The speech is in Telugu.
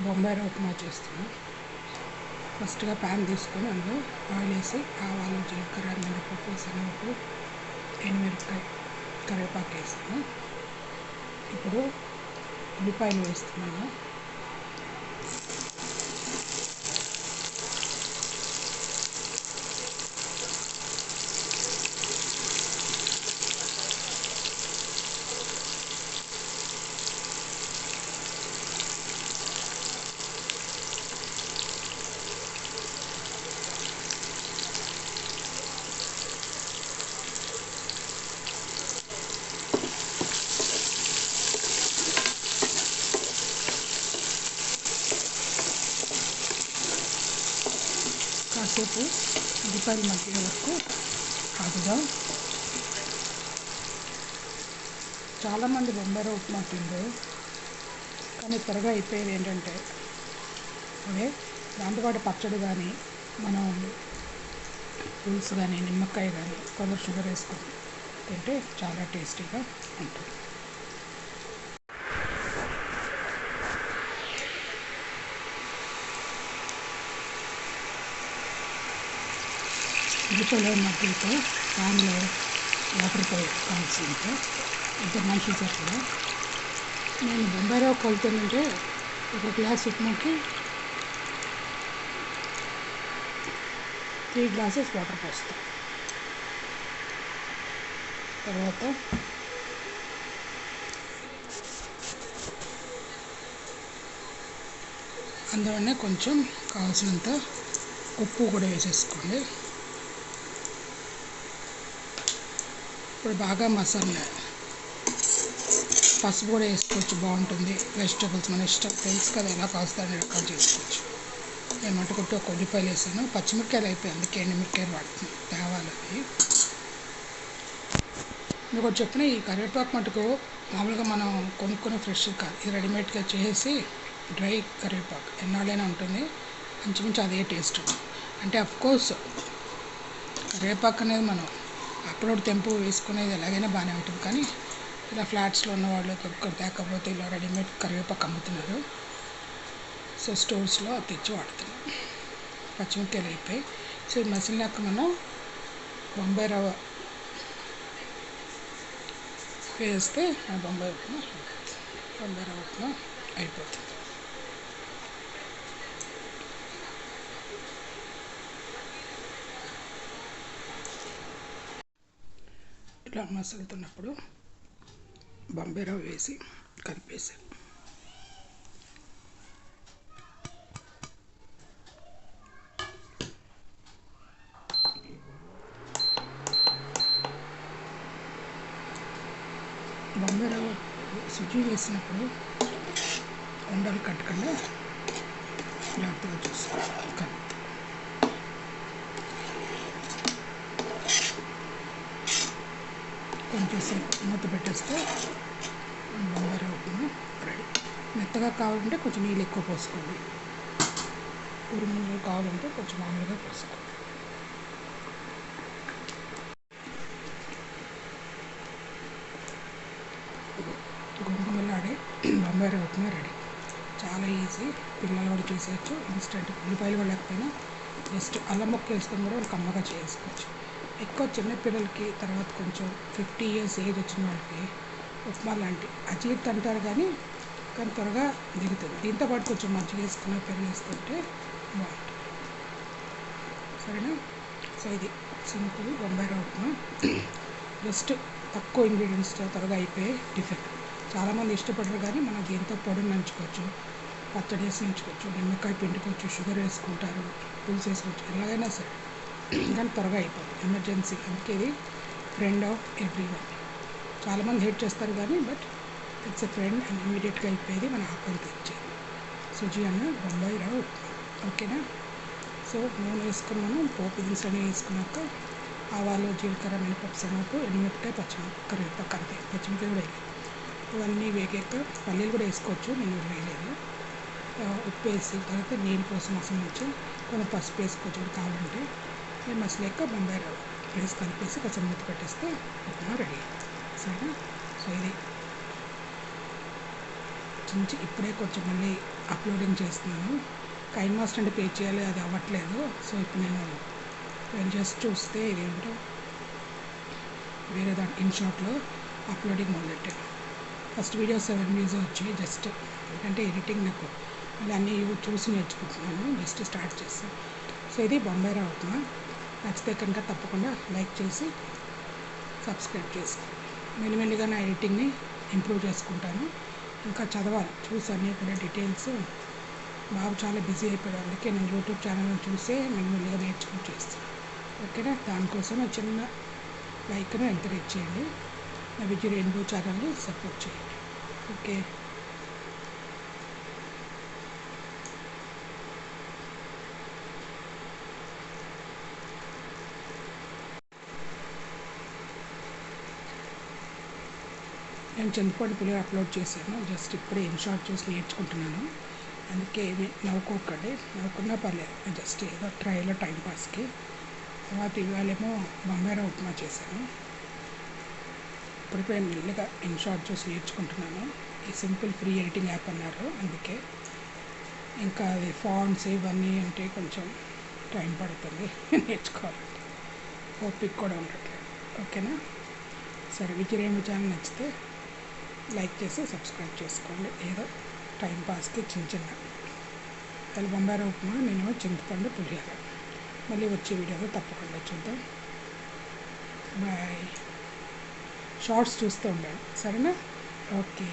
బొంబాయి రవ్వ ఉప్మా చేస్తున్నాను. ఫస్ట్గా ప్యాన్ తీసుకొని అందులో ఆయిల్ వేసి ఆవాలు, జీలకర్ర, మినపప్పు, శనగపప్పు, ఎండుమిరపకాయ, కరివేపాకు వేసాను. ఇప్పుడు ఉల్లిపాయలు వేస్తున్నాను. కాసేపు ఉల్లిపాయలు మగ్గే వరకు ఆగుదాం. చాలామంది బొంబాయి రవ్వ ఉప్మా తింటారు, కానీ త్వరగా అయిపోయేది ఏంటంటే అదే దాంతోపాటు పచ్చడి కానీ, మనం పులుసు కానీ, నిమ్మకాయ కానీ, కొందరు షుగర్ వేసుకొని తింటే చాలా టేస్టీగా ఉంటుంది. ఉల్లిపాయలు మగ్గితో ప్యాన్లో వాటర్ కాల్చినంత ఇద్దరు మనుషులు సరిపడా. నేను బొంబాయి రవ్వ కొలుతానంటే ఒక గ్లాస్ ఉప్మాకి 3 గ్లాసెస్ వాటర్ పోస్తాను. తర్వాత అందులోనే కొంచెం కావాల్సినంత ఉప్పు కూడా వేసేసుకోండి. ఇప్పుడు బాగా మసాలా, పసుపు కూడా వేసుకోవచ్చు, బాగుంటుంది. వెజిటబుల్స్ మన ఇష్టం, తెలుసు కదా ఎలా కాస్తారని రకాలు చేసుకోవచ్చు. నేను మట్టుకుంటే ఒక ఉల్లిపాయలు వేసాను, పచ్చిమిరకాయలు అయిపోయి అందుకే ఎండుమిరకాయలు వాడుతున్నాను, తేవాలి అవి. మీకు చెప్పిన ఈ కరివేపాకు మటుకు మామూలుగా మనం కొనుక్కునే ఫ్రెష్ కాదు, ఇది రెడీమేడ్గా చేసి డ్రై కరివేపాకు ఎన్నాళ్ళైనా ఉంటుంది, ఇంచుమించు అదే టేస్ట్. అంటే అఫ్కోర్స్ కరివేపాకు అనేది మనం అప్పుడప్పుడు తెంపు వేసుకునేది ఎలాగైనా బాగానే ఉంటుంది, కానీ ఇలా ఫ్లాట్స్లో ఉన్నవాళ్ళు తేకపోతే ఇలా రెడీమేడ్ కరివేపాకు అమ్ముతున్నారు. సో స్టోర్స్లో తెచ్చి వాడుతున్నాం. పచ్చిమిరకాయలు అయిపోయి సో మసిలినాక మనం బొంబాయి రవ్వ వేస్తే బొంబాయి రవ్వ ఉప్మా అయిపోతుంది. ఇట్లా మసులుతున్నప్పుడు బొంబాయి రవ్వ వేసి కలిపేసాను. బొంబాయి రవ్వ సుజీ వేసినప్పుడు ఉండలు కట్టకుండా జాగ్రత్తగా చూసుకోవాలి. కొంచెం సేపు మూత పెట్టేస్తే బొంబాయి రవ్వ ఉప్మా రెడీ. మెత్తగా కావాలంటే కొంచెం నీళ్ళు ఎక్కువ పోసుకోండి, ఉరుములు కావాలంటే కొంచెం మామూలుగా పోసుకోండి. గుమగుమలాడే బొంబాయి రవ్వ ఉప్మా రెడీ. చాలా ఈజీ, పిల్లలు కూడా చేసేయచ్చు. ఇన్స్టెంట్ ఉల్లిపాయలు కూడా లేకపోయినా జస్ట్ అల్లం ముక్క వేసుకొని కూడా వాళ్ళు కమ్మగా చేసుకోవచ్చు. ఎక్కువ చిన్నపిల్లలకి, తర్వాత కొంచెం 50 years ఏజ్ వచ్చిన వాళ్ళకి ఉప్మా లాంటి అజీర్తి అంటారు, కానీ త్వరగా దిగుతుంది. దీంతోపాటు కొంచెం మజ్జిగ వేసుకున్న పెరుగు వేసుకుంటే బాగుంటుంది. సరేనా? సో ఇది సింపుల్ బొంబాయి రవ్వ ఉప్మా, జస్ట్ తక్కువ ఇంగ్రీడియంట్స్తో త్వరగా అయిపోయే టిఫిన్. చాలామంది ఇష్టపడరు, కానీ మనం దీంతో పొడిని నంచుకోవచ్చు, పచ్చడి వేసి నంచుకోవచ్చు, నిమ్మకాయ పిండుకోవచ్చు, షుగర్ వేసుకుంటారు, పులుసు వేసుకోవచ్చు, ఎలాగైనా సరే, కానీ త్వరగా అయిపోతుంది. ఎమర్జెన్సీ, అందుకే ఇది ఫ్రెండ్ ఆఫ్ ఎవ్రీవన్. చాలామంది హేట్ చేస్తారు, కానీ but it's a friend and ఇమీడియట్గా అయిపోయేది, మన ఆకలి తెచ్చేది. సుజీ అన్న బొంబాయి రవ్వ ఉప్మా. ఓకేనా? సో నూనె వేసుకుని మనం పోపు దినుసులు వేసుకున్నాక ఆవాలు, జీలకర్ర, మినపప్పు, శనగపప్పు, ఎండుమిరపకాయ, పచ్చిమిరపకాయ, కరివేపాకు, అంతే. పచ్చిమిరపకాయ కూడా వేయాలి. ఇవన్నీ వేగాక పల్లీలు కూడా వేసుకోవచ్చు, నేను వేయలేదు. ఉప్పు వేసి తర్వాత నీళ్ళు పోసి మసలించి కొంచెం పసుపు వేసుకోవచ్చు కూడా కావాలంటే. నేను మసలేక బొంబాయి రవ్వ వేసి కలిపేసి కొంచెం మూత పెట్టేస్తే ఉప్మా రెడీ. సరేనా? సో ఇది చించి ఇప్పుడే కొంచెం మళ్ళీ అప్లోడింగ్ చేస్తున్నాను. కైన్ మాస్టర్ అంటే పే చేయాలి, అది అవ్వట్లేదు. సో ఇప్పుడు నేను జస్ట్ చూస్తే ఇదేంటో వేరే దాని ఇన్షాట్లో అప్లోడింగ్ మొదలెట్టాను. ఫస్ట్ వీడియో 7 వ్యూస్ వచ్చాయి. జస్ట్ ఎందుకంటే ఎడిటింగ్ నాకు మళ్ళీ అన్నీ చూసి నేర్చుకుంటున్నాను. జస్ట్ స్టార్ట్ చేస్తాను. సో ఇది బొంబాయి రవ్వ ఉప్మా. నచ్చితే కనుక తప్పకుండా లైక్ చేసి సబ్స్క్రైబ్ చేసుకోండి. మెల్లిమెల్లిగా నా ఎడిటింగ్ని ఇంప్రూవ్ చేసుకుంటాను. ఇంకా చదవాలి, చూసి అన్నీ కూడా డీటెయిల్స్. బాబు చాలా బిజీ అయిపోయాడు, అందుకే నేను యూట్యూబ్ ఛానల్ చూసే మెల్లిమెల్లిగా నేర్చుకుని చేస్తాను. ఓకేనా? దానికోసం చిన్న లైక్ను ఎంకరేజ్ చేయండి. నా విజయ్ రెయిన్బో ఛానల్ని సపోర్ట్ చేయండి. ఓకే. నేను చింతపండు పులిహోర అప్లోడ్ చేశాను. జస్ట్ ఇప్పుడే ఇన్షాట్ చూసి నేర్చుకుంటున్నాను. అందుకే ఏమి నవ్వుకోకండి, నవ్వుకున్నా పర్లేదు. జస్ట్ ఏదో ట్రైలో టైంపాస్కి. తర్వాత ఇవాళేమో బొంబాయి రవ్వ ఉప్మా చేశాను. ఇప్పుడిపోయి మెల్లిగా ఇన్షాట్ చూసి నేర్చుకుంటున్నాను. ఈ సింపుల్ ఫ్రీ ఎడిటింగ్ యాప్ అన్నారు, అందుకే. ఇంకా అది ఫాంట్స్ ఇవన్నీ అంటే కొంచెం టైం పడుతుంది నేర్చుకోవాలంటే, ఓపిక కూడా ఉండట్లేదు. ఓకేనా? సరే, విజయ్ రెయిన్బో ఛానల్ నచ్చితే లైక్ చేసి సబ్స్క్రైబ్ చేసుకోండి. ఏదో టైంపాస్కి చిన్న అది బొంబాయి రవ్వ ఉప్మా, నేను చింతపండు పులిహోర. మళ్ళీ వచ్చే వీడియోలో తప్పకుండా చూద్దాం. బాయ్. షార్ట్స్ చూస్తూ ఉండండి, సరేనా? ఓకే.